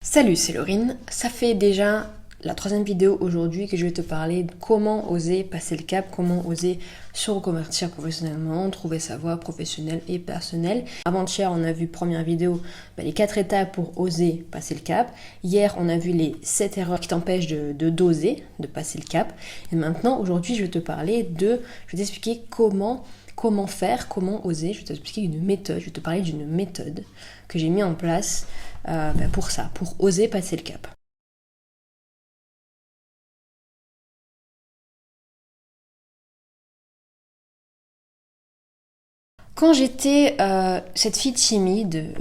Salut, c'est Laurine. Ça fait déjà la troisième vidéo aujourd'hui que je vais te parler de comment oser passer le cap, comment oser se reconvertir professionnellement, trouver sa voie professionnelle et personnelle. Avant-hier, on a vu première vidéo, les 4 étapes pour oser passer le cap. Hier, on a vu les 7 erreurs qui t'empêchent d'oser, de passer le cap. Et maintenant, aujourd'hui, je vais t'expliquer comment faire, comment oser. Je vais t'expliquer une méthode, je vais te parler d'une méthode que j'ai mis en place pour ça, pour oser passer le cap. Quand j'étais cette fille timide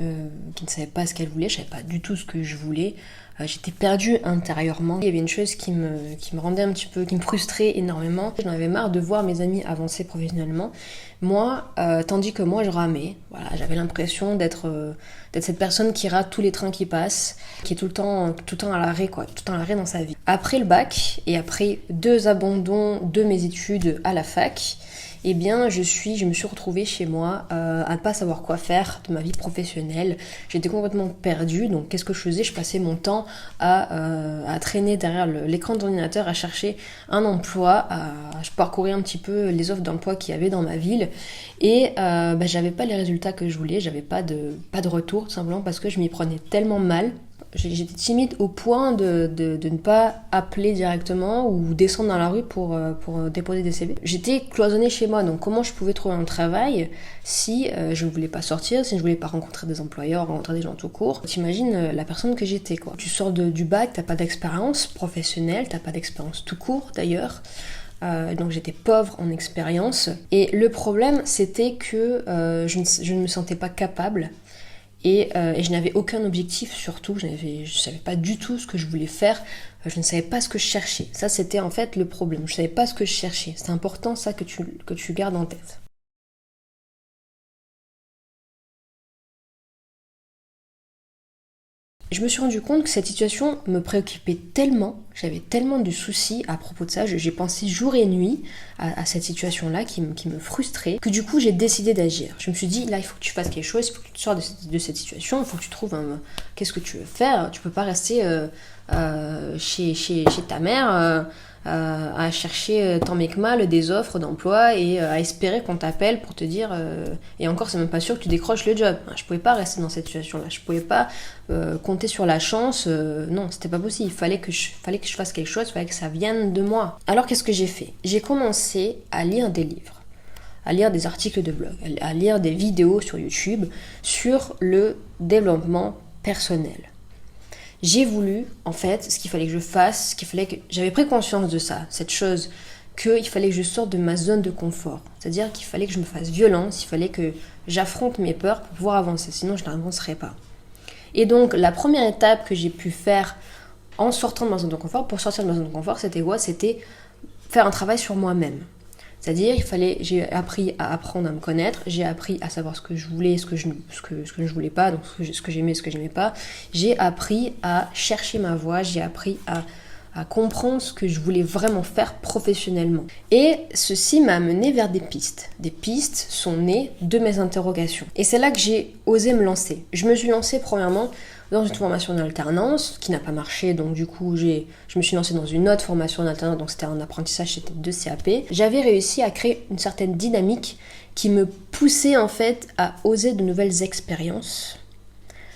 qui ne savait pas ce qu'elle voulait, je savais pas du tout ce que je voulais, j'étais perdue intérieurement. Il y avait une chose qui me rendait un petit peu, qui me frustrait énormément. J'en avais marre de voir mes amis avancer professionnellement. Moi, tandis que moi je ramais, voilà, j'avais l'impression d'être cette personne qui rate tous les trains qui passent, qui est tout le temps à l'arrêt, tout le temps à l'arrêt dans sa vie. Après le bac et après 2 abandons de mes études à la fac, eh bien, je me suis retrouvée chez moi à ne pas savoir quoi faire de ma vie professionnelle. J'étais complètement perdue, donc qu'est-ce que je faisais? Je passais mon temps à traîner derrière l'écran de l'ordinateur, à chercher un emploi, je parcourais un petit peu les offres d'emploi qu'il y avait dans ma ville et j'avais pas les résultats que je voulais, j'avais pas de retour, tout simplement parce que je m'y prenais tellement mal. J'étais timide au point de ne pas appeler directement ou descendre dans la rue pour déposer des CV. J'étais cloisonnée chez moi, donc comment je pouvais trouver un travail si je ne voulais pas sortir, si je ne voulais pas rencontrer des employeurs, rencontrer des gens tout court. T'imagines la personne que j'étais, quoi. Tu sors du bac, t'as pas d'expérience professionnelle, t'as pas d'expérience tout court d'ailleurs. Donc j'étais pauvre en expérience. Et le problème, c'était que je ne me sentais pas capable. Et je n'avais aucun objectif, surtout, je savais pas du tout ce que je voulais faire, je ne savais pas ce que je cherchais. Ça, c'était en fait le problème, je savais pas ce que je cherchais. C'est important ça que tu gardes en tête. Je me suis rendu compte que cette situation me préoccupait tellement, j'avais tellement de soucis à propos de ça, j'ai pensé jour et nuit à cette situation-là qui me frustrait, que du coup j'ai décidé d'agir. Je me suis dit, là il faut que tu fasses quelque chose, il faut que tu sortes de cette situation, il faut que tu trouves qu'est-ce que tu veux faire, tu peux pas rester chez ta mère à chercher tant mais que mal des offres d'emploi et à espérer qu'on t'appelle pour te dire et encore c'est même pas sûr que tu décroches le job. Je pouvais pas rester dans cette situation là, je pouvais pas compter sur la chance, non c'était pas possible, il fallait que je fasse quelque chose, il fallait que ça vienne de moi. Alors qu'est-ce que j'ai fait? J'ai commencé à lire des livres, à lire des articles de blog, à lire des vidéos sur YouTube sur le développement personnel. J'ai voulu, en fait, ce qu'il fallait que je fasse, j'avais pris conscience de ça, cette chose, qu'il fallait que je sorte de ma zone de confort. C'est-à-dire qu'il fallait que je me fasse violence, il fallait que j'affronte mes peurs pour pouvoir avancer, sinon je n'avancerais pas. Et donc, la première étape que j'ai pu faire en sortant de ma zone de confort, pour sortir de ma zone de confort, c'était quoi? C'était faire un travail sur moi-même. C'est-à-dire, j'ai appris à apprendre à me connaître, j'ai appris à savoir ce que je voulais, ce que je ne voulais pas, donc ce que j'aimais, ce que j'aimais pas. J'ai appris à chercher ma voie, j'ai appris à comprendre ce que je voulais vraiment faire professionnellement. Et ceci m'a amené vers des pistes. Des pistes sont nées de mes interrogations. Et c'est là que j'ai osé me lancer. Je me suis lancée premièrement dans une formation d'alternance qui n'a pas marché, donc du coup je me suis lancée dans une autre formation d'alternance, donc c'était un apprentissage, c'était 2 CAP. J'avais réussi à créer une certaine dynamique qui me poussait en fait à oser de nouvelles expériences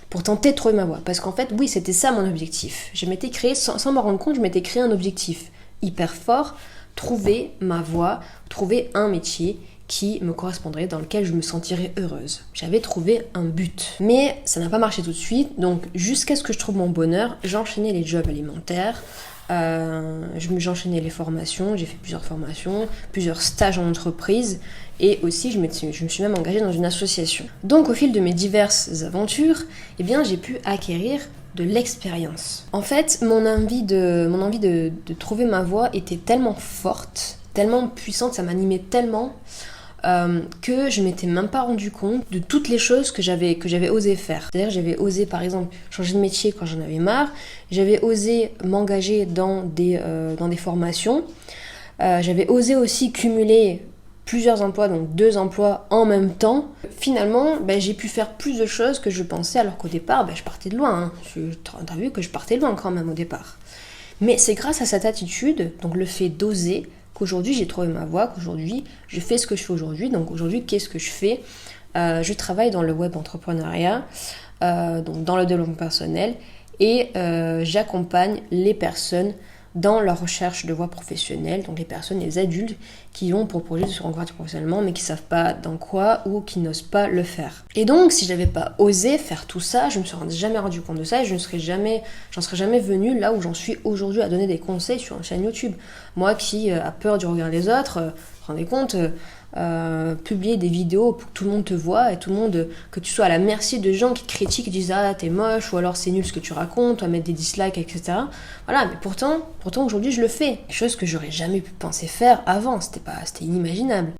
pour tenter de trouver ma voie. Parce qu'en fait, oui, c'était ça mon objectif. Je m'étais créé, sans m'en rendre compte, je m'étais créé un objectif hyper fort, trouver ma voie, trouver un métier qui me correspondrait, dans lequel je me sentirais heureuse. J'avais trouvé un but. Mais ça n'a pas marché tout de suite, donc jusqu'à ce que je trouve mon bonheur, j'enchaînais les jobs alimentaires, j'enchaînais les formations, j'ai fait plusieurs formations, plusieurs stages en entreprise, et aussi je me suis même engagée dans une association. Donc au fil de mes diverses aventures, eh bien, j'ai pu acquérir de l'expérience. En fait, mon envie de trouver ma voie était tellement forte, tellement puissante, ça m'animait tellement que je m'étais même pas rendu compte de toutes les choses que j'avais osé faire. C'est-à-dire j'avais osé par exemple changer de métier quand j'en avais marre, j'avais osé m'engager dans des formations, j'avais osé aussi cumuler plusieurs emplois, donc 2 emplois en même temps, finalement, j'ai pu faire plus de choses que je pensais, alors qu'au départ, je partais de loin. T'as vu que je partais de loin quand même au départ. Mais c'est grâce à cette attitude, donc le fait d'oser, qu'aujourd'hui j'ai trouvé ma voie, qu'aujourd'hui je fais ce que je fais aujourd'hui. Donc aujourd'hui, qu'est-ce que je fais ? Je travaille dans le web entrepreneuriat, donc dans le développement personnel, et j'accompagne les personnes dans leur recherche de voie professionnelle, donc les personnes, les adultes qui ont pour projet de se reconvertir professionnellement mais qui ne savent pas dans quoi ou qui n'osent pas le faire. Et donc si je n'avais pas osé faire tout ça, je ne me serais jamais rendu compte de ça et j'en serais jamais venue là où j'en suis aujourd'hui à donner des conseils sur une chaîne YouTube. Moi qui a peur du regard des autres, vous vous rendez compte, publier des vidéos pour que tout le monde te voit et tout le monde, que tu sois à la merci de gens qui critiquent, qui disent ah t'es moche ou alors c'est nul ce que tu racontes, à mettre des dislikes, etc. Voilà, mais pourtant aujourd'hui je le fais, chose que j'aurais jamais pu penser faire avant, c'était inimaginable.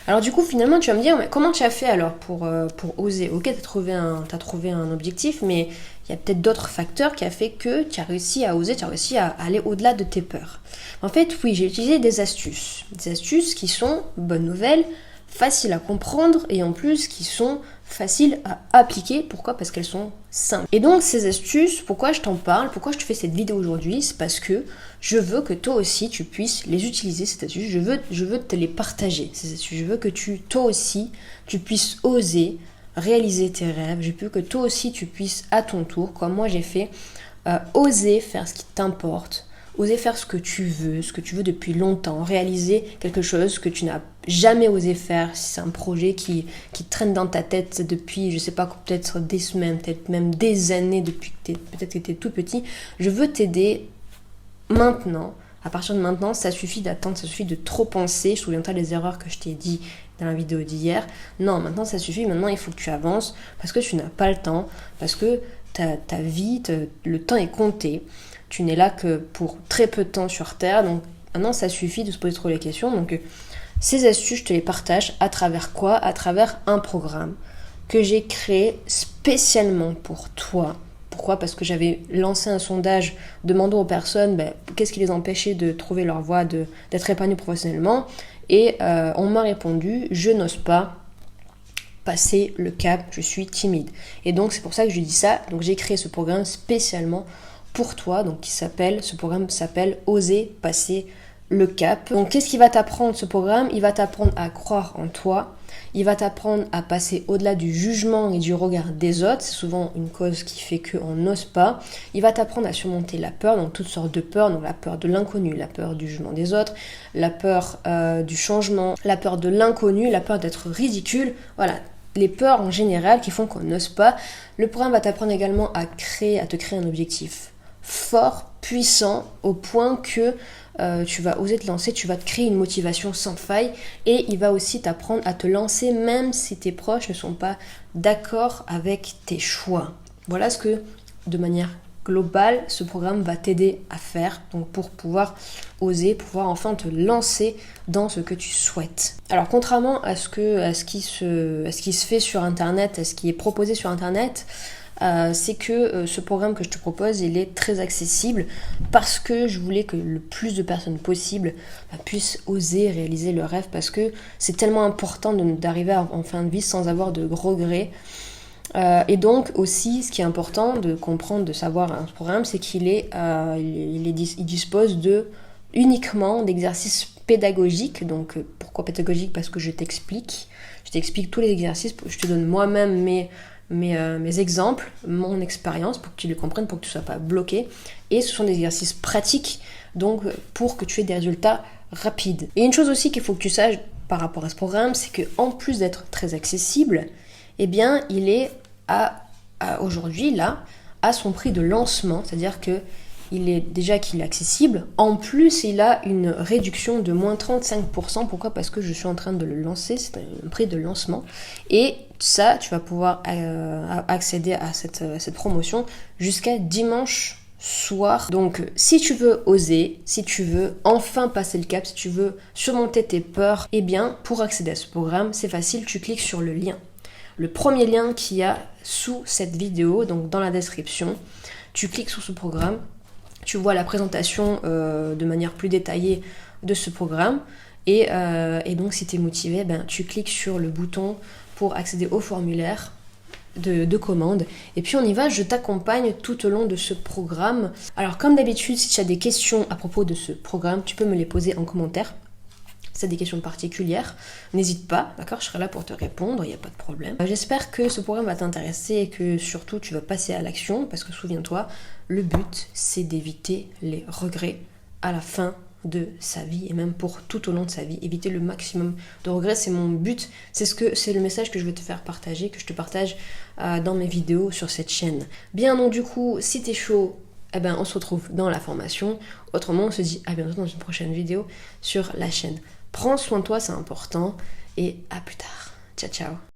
Alors du coup, finalement, tu vas me dire, mais comment tu as fait alors pour oser ? Ok, t'as trouvé un objectif, mais il y a peut-être d'autres facteurs qui a fait que tu as réussi à oser, tu as réussi à aller au-delà de tes peurs. En fait, oui, j'ai utilisé des astuces qui sont, bonne nouvelle, faciles à comprendre et en plus qui sont faciles à appliquer. Pourquoi ? Parce qu'elles sont simples. Et donc ces astuces, pourquoi je t'en parle, pourquoi je te fais cette vidéo aujourd'hui, c'est parce que je veux que toi aussi tu puisses les utiliser, ces astuces, je veux te les partager, ces astuces, je veux que toi aussi tu puisses oser réaliser tes rêves, je veux que toi aussi tu puisses à ton tour, comme moi j'ai fait, oser faire ce qui t'importe, oser faire ce que tu veux depuis longtemps, réaliser quelque chose que tu n'as jamais osé faire, si c'est un projet qui traîne dans ta tête depuis, je sais pas, peut-être des semaines, peut-être même des années, depuis que peut-être que tu es tout petit, je veux t'aider maintenant. À partir de maintenant, ça suffit d'attendre, ça suffit de trop penser. Je souviens-toi des erreurs que je t'ai dit dans la vidéo d'hier. Non, maintenant ça suffit, maintenant il faut que tu avances parce que tu n'as pas le temps, parce que ta vie, le temps est compté. Tu n'es là que pour très peu de temps sur Terre, donc maintenant ça suffit de se poser trop les questions. Donc ces astuces, je te les partage à travers quoi ? À travers un programme que j'ai créé spécialement pour toi. Pourquoi ? Parce que j'avais lancé un sondage demandant aux personnes qu'est-ce qui les empêchait de trouver leur voie, d'être épanouies professionnellement. Et on m'a répondu, je n'ose pas passer le cap, je suis timide. Et donc c'est pour ça que je dis ça. Donc j'ai créé ce programme spécialement pour toi, donc ce programme s'appelle Oser passer le cap. Donc qu'est-ce qu'il va t'apprendre ce programme ? Il va t'apprendre à croire en toi, il va t'apprendre à passer au-delà du jugement et du regard des autres, c'est souvent une cause qui fait qu'on n'ose pas. Il va t'apprendre à surmonter la peur, donc toutes sortes de peurs, donc la peur de l'inconnu, la peur du jugement des autres, la peur du changement, la peur de l'inconnu, la peur d'être ridicule, voilà. Les peurs en général qui font qu'on n'ose pas. Le programme va t'apprendre également à te créer un objectif fort, puissant, au point que tu vas oser te lancer, tu vas te créer une motivation sans faille et il va aussi t'apprendre à te lancer même si tes proches ne sont pas d'accord avec tes choix. Voilà ce que, de manière globale, ce programme va t'aider à faire donc pour pouvoir oser, pouvoir enfin te lancer dans ce que tu souhaites. Alors contrairement à ce qui se fait sur internet, à ce qui est proposé sur internet, c'est que ce programme que je te propose, il est très accessible parce que je voulais que le plus de personnes possible puissent oser réaliser leurs rêves parce que c'est tellement important d'arriver en fin de vie sans avoir de regrets. Et donc aussi, ce qui est important de comprendre, de savoir un programme, c'est qu'il il dispose uniquement d'exercices pédagogiques. Donc pourquoi pédagogique ? Parce que je t'explique tous les exercices, je te donne moi-même mes exemples, mon expérience pour que tu les comprennes, pour que tu ne sois pas bloqué. Et ce sont des exercices pratiques, donc pour que tu aies des résultats rapides. Et une chose aussi qu'il faut que tu saches par rapport à ce programme, c'est qu'en plus d'être très accessible, eh bien il est aujourd'hui là à son prix de lancement, c'est-à-dire que qu'il est accessible. En plus, il a une réduction de moins 35%. Pourquoi ? Parce que je suis en train de le lancer, c'est un prix de lancement. Et ça, tu vas pouvoir accéder à cette promotion jusqu'à dimanche soir. Donc, si tu veux oser, si tu veux enfin passer le cap, si tu veux surmonter tes peurs, eh bien, pour accéder à ce programme, c'est facile, tu cliques sur le lien le premier lien qu'il y a sous cette vidéo, donc dans la description. Tu cliques sur ce programme, tu vois la présentation de manière plus détaillée de ce programme. Et donc si tu es motivé, tu cliques sur le bouton pour accéder au formulaire de commande. Et puis on y va, je t'accompagne tout au long de ce programme. Alors comme d'habitude, si tu as des questions à propos de ce programme, tu peux me les poser en commentaire. Si tu as des questions particulières, n'hésite pas, d'accord, je serai là pour te répondre, il n'y a pas de problème. J'espère que ce programme va t'intéresser et que surtout tu vas passer à l'action, parce que souviens-toi, le but c'est d'éviter les regrets à la fin de sa vie et même pour tout au long de sa vie, éviter le maximum de regrets, c'est mon but, c'est le message que je veux te faire partager, que je te partage dans mes vidéos sur cette chaîne. Bien donc du coup, si t'es chaud, on se retrouve dans la formation, autrement on se dit à bientôt dans une prochaine vidéo sur la chaîne. Prends soin de toi, c'est important, et à plus tard. Ciao ciao.